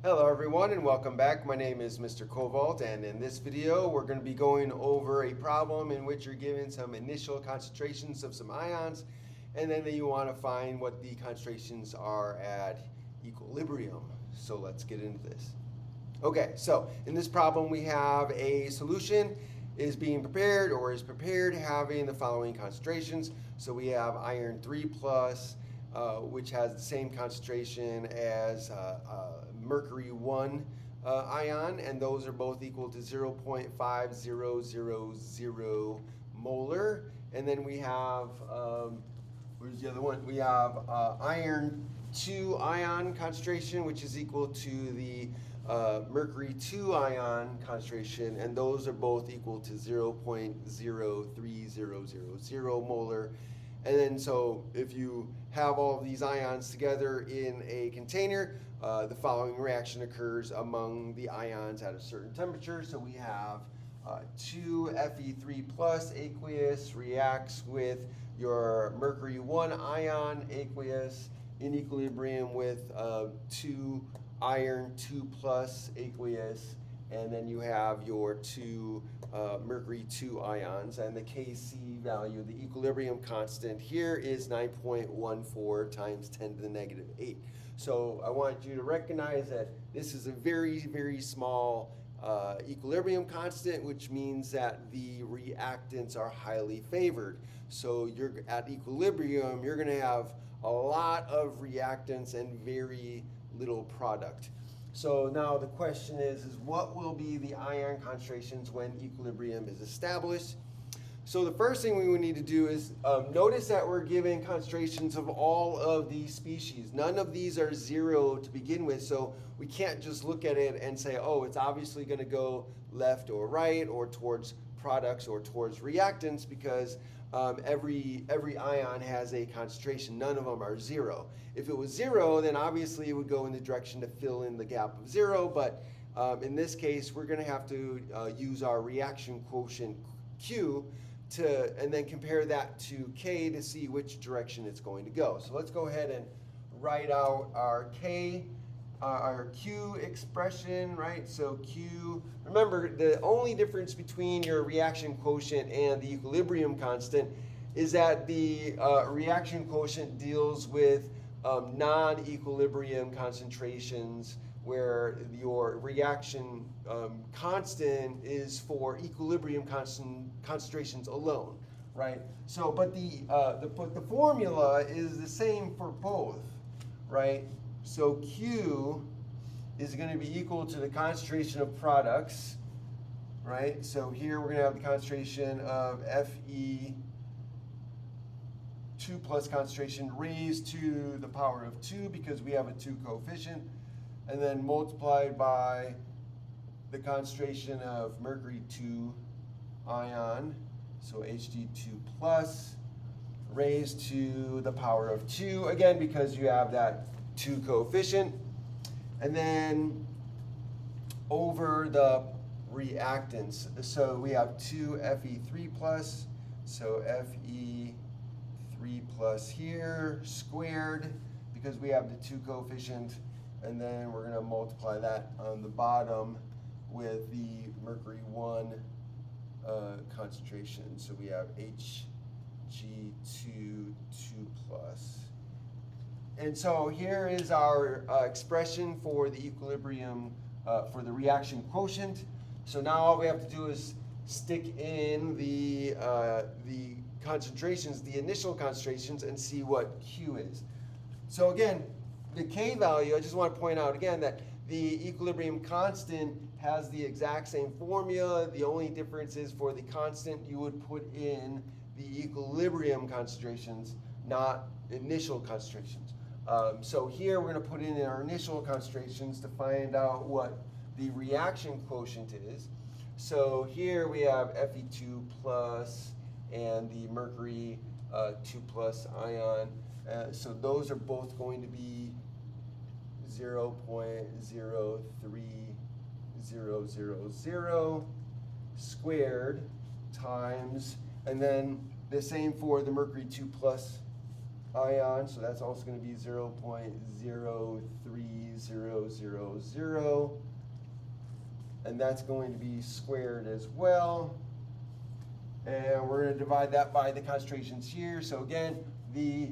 Hello everyone and welcome back. My name is Mr. Cobalt, and in this video we're going to be going over a problem in which you're given some initial concentrations of some ions, and then you want to find what the concentrations are at equilibrium. So let's get into this. Okay, so in this problem we have a solution is being prepared or is prepared having the following concentrations. So we have iron 3 plus, which has the same concentration as mercury 1 ion, and those are both equal to 0.5000 molar. And then we have, where's the other one? We have iron 2 ion concentration, which is equal to the mercury 2 ion concentration, and those are both equal to 0.03000 molar. And then so if you have all of these ions together in a container, the following reaction occurs among the ions at a certain temperature. So we have 2 Fe3 plus aqueous reacts with your mercury 1 ion aqueous in equilibrium with 2 iron 2 plus aqueous, and then you have your 2 mercury 2 ions, and the Kc value, the equilibrium constant here is 9.14 times 10 to the negative 8. So I want you to recognize that this is a very, very small equilibrium constant, which means that the reactants are highly favored. So you're at equilibrium, you're going to have a lot of reactants and very little product. So now the question is what will be the ion concentrations when equilibrium is established? So the first thing we would need to do is notice that we're given concentrations of all of these species. None of these are zero to begin with, so we can't just look at it and say, oh, it's obviously going to go left or right or towards products or towards reactants, because every ion has a concentration. None of them are zero. If it was zero, then obviously it would go in the direction to fill in the gap of zero, but in this case we're going to have to use our reaction quotient Q and then compare that to K to see which direction it's going to go. So let's go ahead and write out our Q expression, right? So Q, remember the only difference between your reaction quotient and the equilibrium constant is that the reaction quotient deals with non-equilibrium concentrations, where your reaction constant is for equilibrium concentrations alone, right? So, but the formula is the same for both, right? So Q is going to be equal to the concentration of products, right? So here we're going to have the concentration of Fe2 plus concentration raised to the power of 2, because we have a 2 coefficient, and then multiplied by the concentration of mercury 2 ion, so Hg2 plus, raised to the power of 2, again because you have that 2 coefficient, and then over the reactants. So we have 2 Fe3 plus, so Fe3 plus here squared, because we have the 2 coefficient, and then we're going to multiply that on the bottom with the mercury 1 concentration. So we have Hg2 2 plus. And so here is our expression for the equilibrium, for the reaction quotient. So now all we have to do is stick in the concentrations, the initial concentrations, and see what Q is. So again, the K value, I just want to point out again that the equilibrium constant has the exact same formula. The only difference is for the constant you would put in the equilibrium concentrations, not initial concentrations. So here we're going to put in our initial concentrations to find out what the reaction quotient is. So here we have Fe2 plus and the mercury 2 plus ion. So those are both going to be 0.03000 squared times, and then the same for the mercury 2 plus ion, so that's also going to be 0.03000, and that's going to be squared as well. And we're going to divide that by the concentrations here. So again, the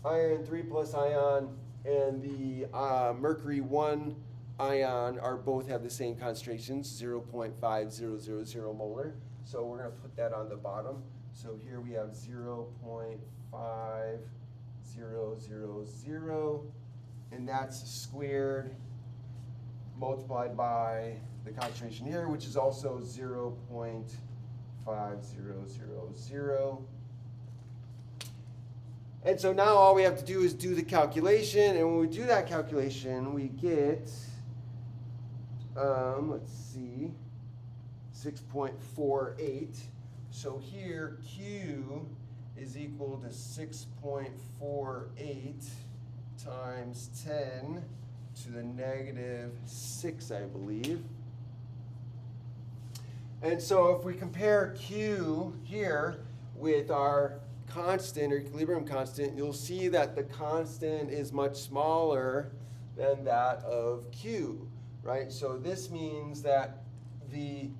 iron 3 plus ion and the mercury 1 ion are both have the same concentrations, 0.5000 molar. So we're going to put that on the bottom. So here we have 0.5000, and that's squared multiplied by the concentration here, which is also 0.5000. And so now all we have to do is do the calculation, and when we do that calculation, we get, let's see, 6.48. So here, Q is equal to 6.48 times 10 to the negative 6, I believe. And so if we compare Q here with our constant or equilibrium constant, you'll see that the constant is much smaller than that of Q, right? So this means that we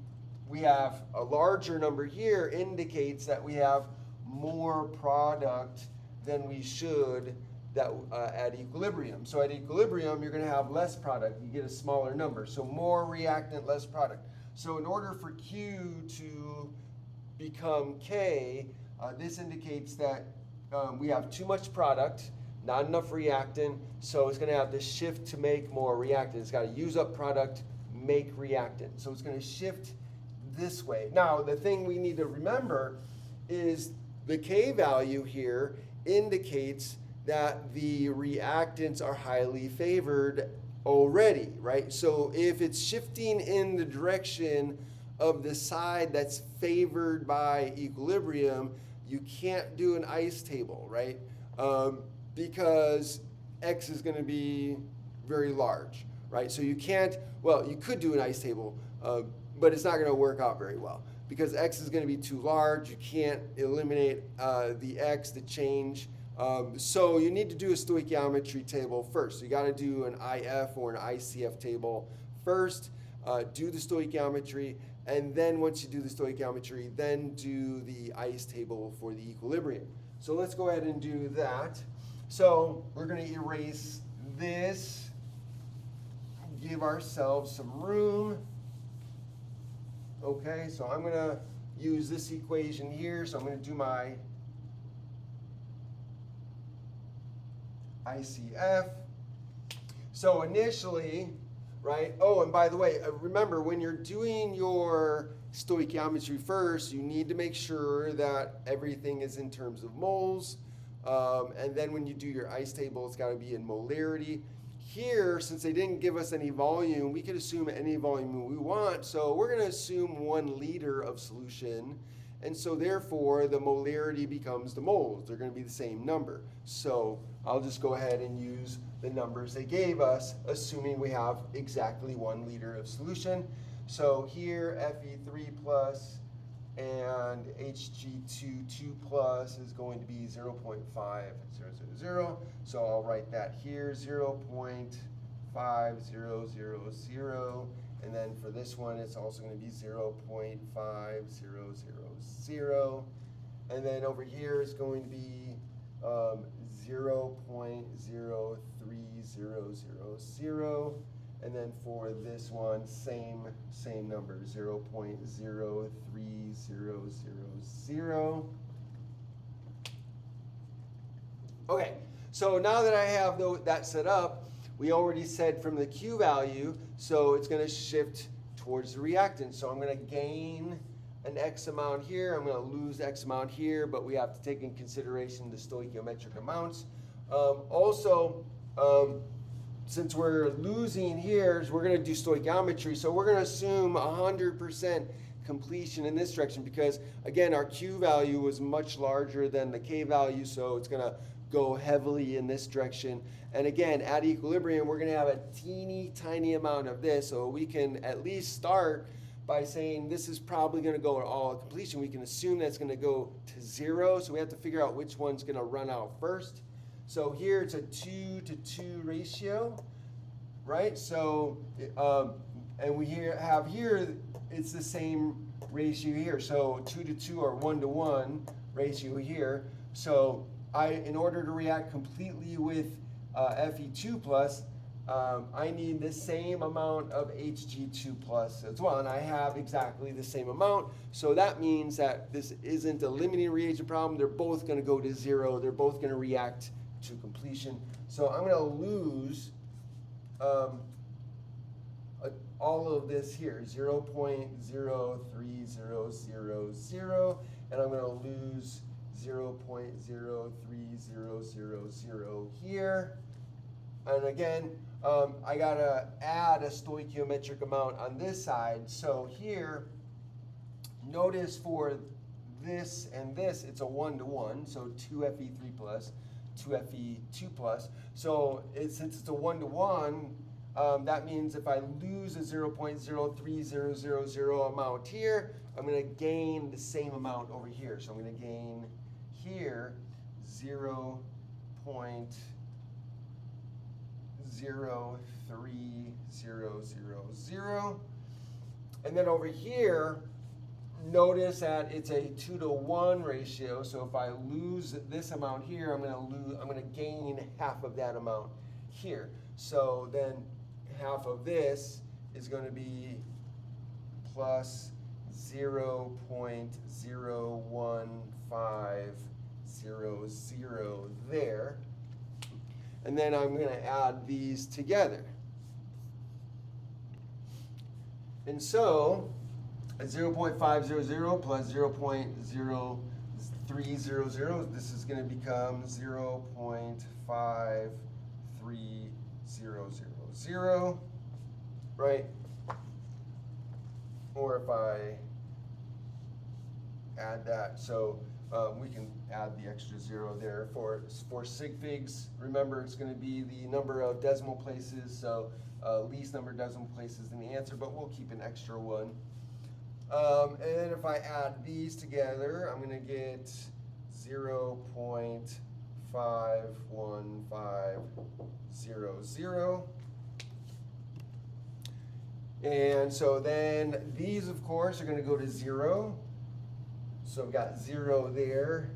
have a larger number here indicates that we have more product than we should that at equilibrium. So at equilibrium, you're going to have less product. You get a smaller number. So more reactant, less product. So in order for Q to become K, this indicates that we have too much product, not enough reactant, so it's going to have to shift to make more reactant. It's got to use up product, make reactant. So it's going to shift this way. Now, the thing we need to remember is the K value here indicates that the reactants are highly favored already, right? So if it's shifting in the direction of the side that's favored by equilibrium, you can't do an ice table, right? Because X is going to be very large, right? So you can't, well, you could do an ice table, but it's not going to work out very well because X is going to be too large. You can't eliminate the X, the change. So you need to do a stoichiometry table first. So you got to do an IF or an ICF table first, do the stoichiometry, and then once you do the stoichiometry, then do the ice table for the equilibrium. So let's go ahead and do that. So we're going to erase this, give ourselves some room. Okay, so I'm going to use this equation here. So I'm going to do my ICF. So initially, right? Oh, and by the way, remember when you're doing your stoichiometry first, you need to make sure that everything is in terms of moles. And then when you do your ice table, it's got to be in molarity. Here, since they didn't give us any volume, we could assume any volume we want. So we're going to assume 1 liter of solution. And so therefore, the molarity becomes the moles. They're going to be the same number. So I'll just go ahead and use the numbers they gave us, assuming we have exactly 1 liter of solution. So here, Fe3 plus and Hg2 2 plus is going to be 0.5000. So I'll write that here, 0.5000. And then for this one, it's also going to be 0.5000. And then over here is going to be 0.03000. And then for this one, same number, 0.03000. Okay, so now that I have that set up, we already said from the Q value, so it's going to shift towards the reactant. So I'm going to gain an X amount here, I'm going to lose X amount here, but we have to take in consideration the stoichiometric amounts. Since we're losing here, we're going to do stoichiometry, so we're going to assume 100% completion in this direction because, again, our Q value was much larger than the K value, so it's going to go heavily in this direction. And again, at equilibrium, we're going to have a teeny tiny amount of this, so we can at least start by saying this is probably going to go all completion. We can assume that's going to go to 0, so we have to figure out which one's going to run out first. So here it's a 2-to-2 ratio, right? So, and we have here, it's the same ratio here. So 2-to-2 or 1-to-1 ratio here. So in order to react completely with Fe2 plus, I need the same amount of Hg2 plus as well, and I have exactly the same amount. So that means that this isn't a limiting reagent problem. They're both going to go to 0. They're both going to react to completion. So I'm going to lose all of this here, 0.03000, and I'm going to lose 0.03000 here. And again, I got to add a stoichiometric amount on this side. So here, notice for this and this, it's a 1-to-1, so 2Fe3 plus, 2Fe2 plus. So since it's a 1-to-1, that means if I lose a 0.03000 amount here, I'm going to gain the same amount over here. So I'm going to gain here 0.03000. And then over here, notice that it's a 2-to-1 ratio. So if I lose this amount here, I'm going to gain half of that amount here. So then half of this is going to be plus 0.01500 there. And then I'm going to add these together. And so 0.500 plus 0.0300, this is going to become 0.53000, right? Or if I add that, so we can add the extra 0 there. For sig figs, remember it's going to be the number of decimal places, so least number of decimal places in the answer, but we'll keep an extra one. And then if I add these together, I'm going to get 0.51500. And so then these, of course, are going to go to 0. So I've got 0 there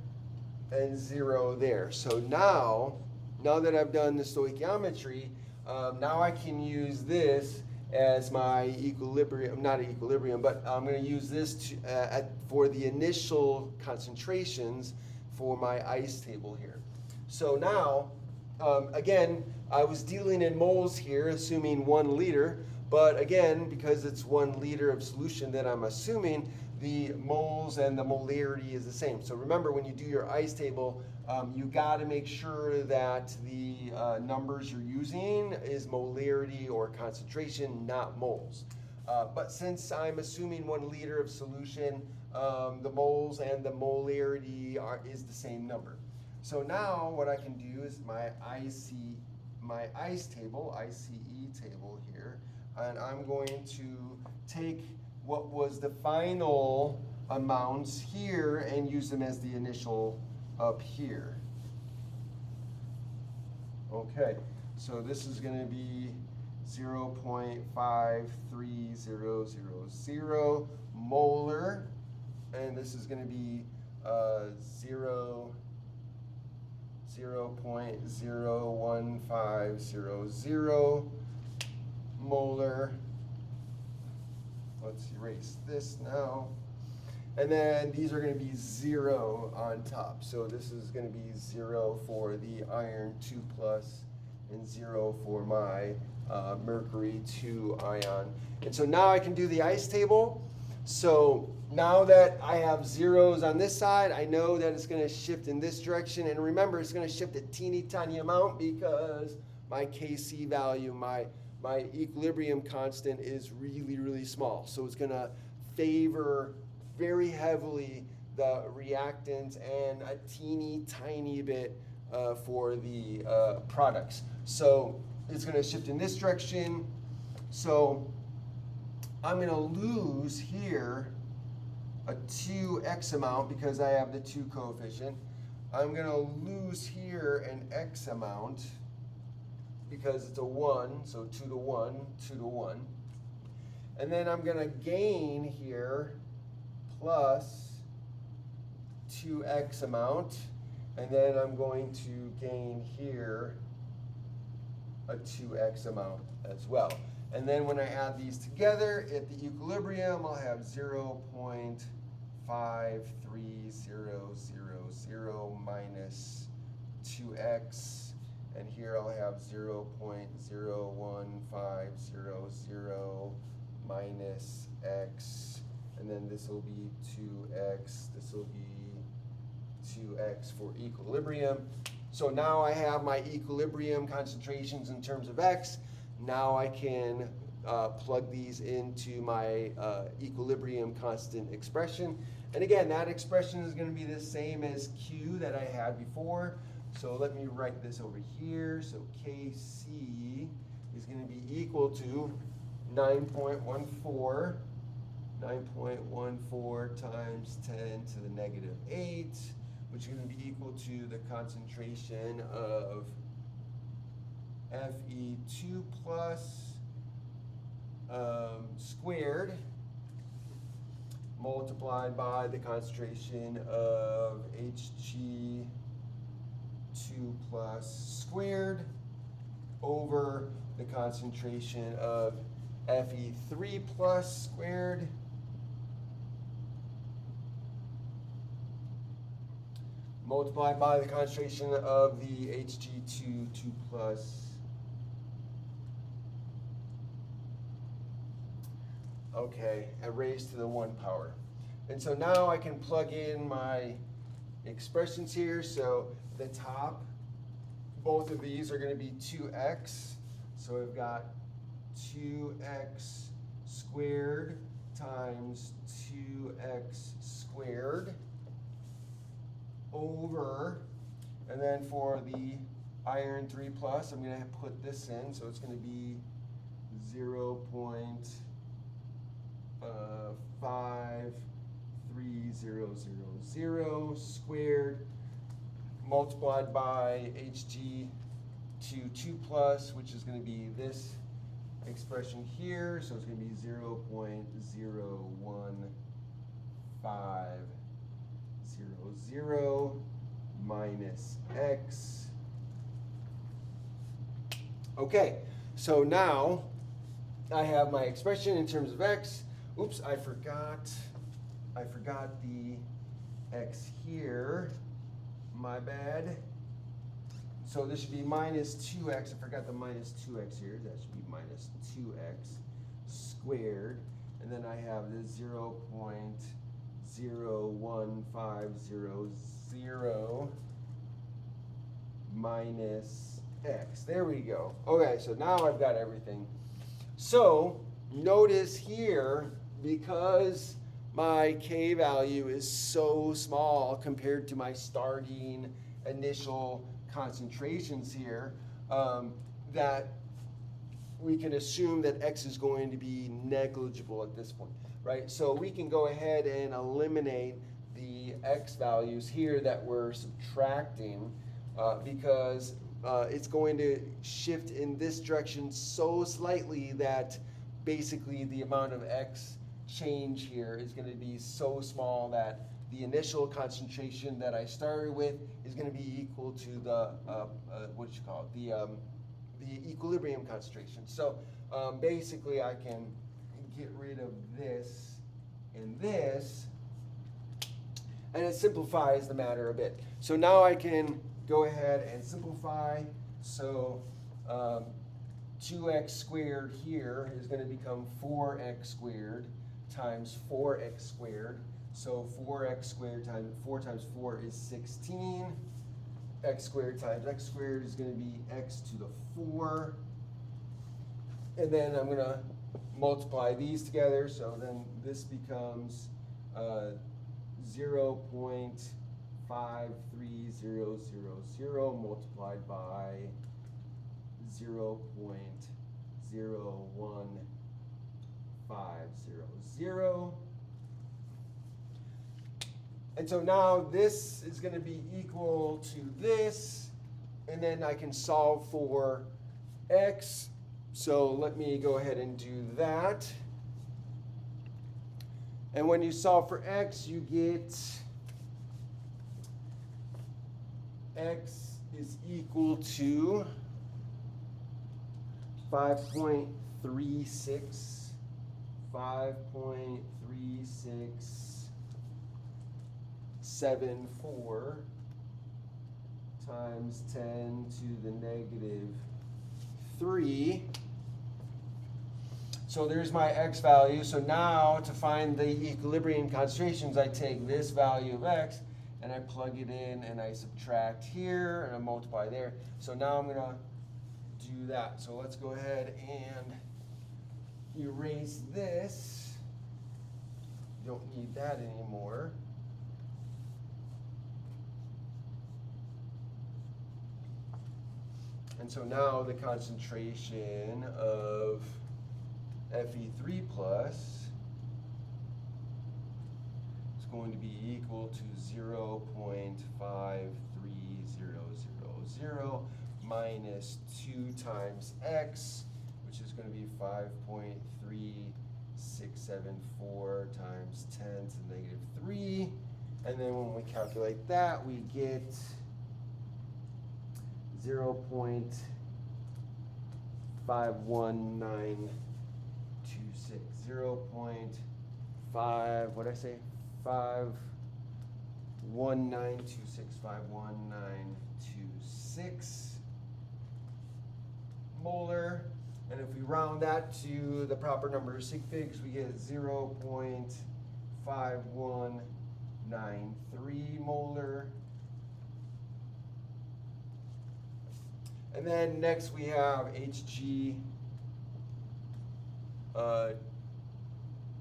and 0 there. So now that I've done the stoichiometry, now I can use this as my equilibrium, not equilibrium, but I'm going to use this for the initial concentrations for my ice table here. So now, again, I was dealing in moles here, assuming 1 liter, but again, because it's 1 liter of solution that I'm assuming, the moles and the molarity is the same. So remember, when you do your ice table, you got to make sure that the numbers you're using is molarity or concentration, not moles. But since I'm assuming 1 liter of solution, the moles and the molarity is the same number. So now what I can do is my ICE table, ICE table here, and I'm going to take what was the final amounts here and use them as the initial up here. Okay, so this is going to be 0.53000 molar, and this is going to be 0.01500 molar. Let's erase this now. And then these are going to be 0 on top. So this is going to be 0 for the iron 2 plus and 0 for my mercury 2 ion. And so now I can do the ice table. So now that I have zeros on this side, I know that it's going to shift in this direction. And remember, it's going to shift a teeny tiny amount because my Kc value, my equilibrium constant is really, really small. So it's going to favor very heavily the reactants and a teeny tiny bit for the products. So it's going to shift in this direction. So I'm going to lose here a 2x amount because I have the 2 coefficient. I'm going to lose here an x amount because it's a 1, so 2 to 1, 2 to 1. And then I'm going to gain here plus 2x amount, and then I'm going to gain here a 2x amount as well. And then when I add these together at the equilibrium, I'll have 0.53000 minus 2x, and here I'll have 0.01500 minus x, and then this will be 2x, this will be 2x for equilibrium. So now I have my equilibrium concentrations in terms of x. Now I can plug these into my equilibrium constant expression. And again, that expression is going to be the same as Q that I had before. So let me write this over here. So Kc is going to be equal to 9.14 times 10 to the negative 8, which is going to be equal to the concentration of Fe2 plus squared multiplied by the concentration of Hg2 plus squared over the concentration of Fe3 plus squared multiplied by the concentration of the Hg2 2 plus. Okay, raised to the 1 power. And so now I can plug in my expressions here. So the top, both of these are going to be 2x. So I've got 2x squared times 2x squared over, and then for the iron 3 plus, I'm going to put this in. So it's going to be 0.53000 squared multiplied by Hg2 2 plus, which is going to be this expression here. So it's going to be 0.01500 minus x. Okay, so now I have my expression in terms of x. Oops, I forgot the x here. My bad. So this should be minus 2x. I forgot the minus 2x here. That should be minus 2x squared. And then I have the 0.01500 minus x. There we go. Okay, so now I've got everything. So notice here, because my K value is so small compared to my starting initial concentrations here, that we can assume that x is going to be negligible at this point, right? So we can go ahead and eliminate the x values here that we're subtracting because it's going to shift in this direction so slightly that basically the amount of x change here is going to be so small that the initial concentration that I started with is going to be equal to the the equilibrium concentration. So basically I can get rid of this and this, and it simplifies the matter a bit. So now I can go ahead and simplify. So 2x squared here is going to become 4x squared times 4x squared. So 4x squared times 4 times 4 is 16. X squared times x squared is going to be x to the 4. And then I'm going to multiply these together. So then this becomes 0.53000 multiplied by 0.01500. And so now this is going to be equal to this, and then I can solve for x. So let me go ahead and do that. And when you solve for x, you get x is equal to 5.3674 times 10 to the negative 3. So there's my x value. So now to find the equilibrium concentrations, I take this value of x and I plug it in and I subtract here and I multiply there. So now I'm going to do that. So let's go ahead and erase this. Don't need that anymore. And so now the concentration of Fe3 plus is going to be equal to 0.53000 minus 2 times x, which is going to be 5.3674 times 10 to the negative 3. And then when we calculate that, we get 0.51926. 0.5, what did I say? 51926 molar. And if we round that to the proper number of sig figs, we get 0.5193 molar. And then next we have Hg2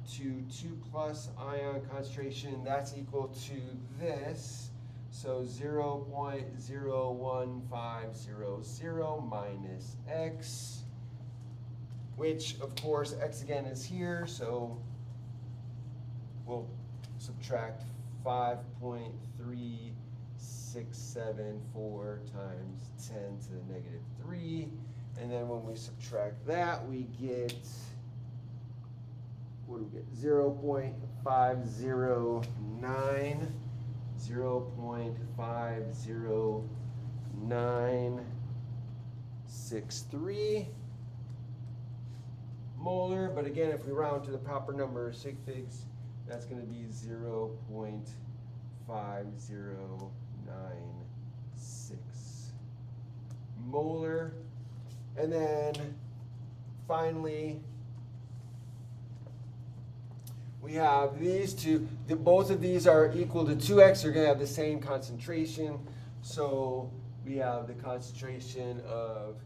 2 plus ion concentration. That's equal to this. So 0.01500 minus x, which of course x again is here, so we'll subtract 5.3674 times 10 to the negative 3. And then when we subtract that, we get, what do we get? 0.509. 0.50963 molar. But again, if we round to the proper number of sig figs, that's going to be 0.5096 molar. And then finally, we have these two. Both of these are equal to 2x. They're going to have the same concentration. So we have the concentration of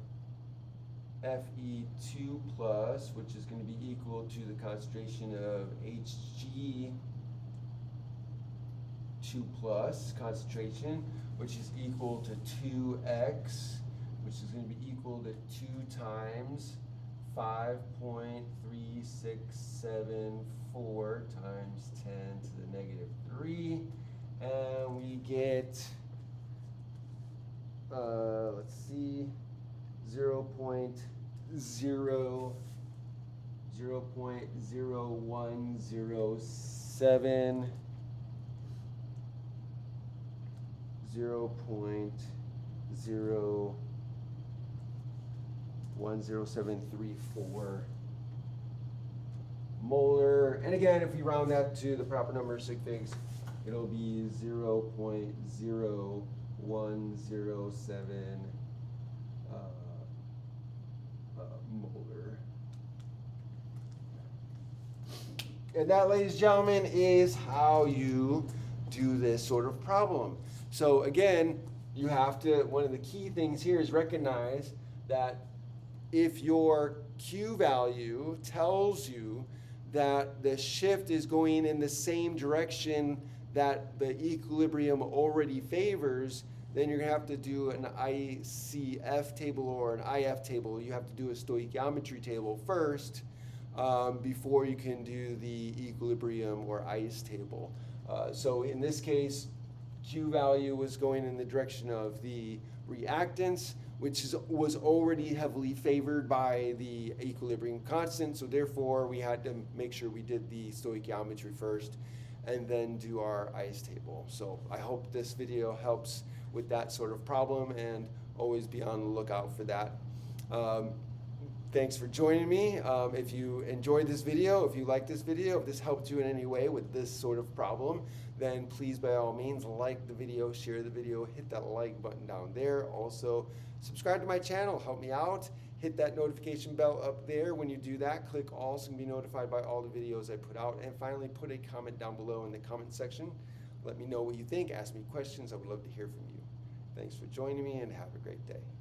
Fe2 plus, which is going to be equal to the concentration of Hg2 plus concentration, which is equal to 2x, which is going to be equal to 2 times 5.3674 times 10 to the negative 3, and we get, let's see, 0.0107 0.10734 molar. And again, if we round that to the proper number of sig figs, it'll be 0.0107 molar. And that, ladies and gentlemen, is how you do this sort of problem. So again, you have to, one of the key things here is recognize that if your Q value tells you that the shift is going in the same direction that the equilibrium already favors, then you're going to have to do an ICF table or an IF table. You have to do a stoichiometry table first before you can do the equilibrium or ICE table. So in this case, Q value was going in the direction of the reactance, which was already heavily favored by the equilibrium constant. So therefore, we had to make sure we did the stoichiometry first and then do our ice table. So I hope this video helps with that sort of problem, and always be on the lookout for that. Thanks for joining me. If you enjoyed this video, if you like this video, if this helped you in any way with this sort of problem, then please by all means like the video, share the video, hit that like button down there. Also, subscribe to my channel, help me out. Hit that notification bell up there. When you do that, click all so you can be notified by all the videos I put out. And finally, put a comment down below in the comment section. Let me know what you think, ask me questions. I would love to hear from you. Thanks for joining me, and have a great day.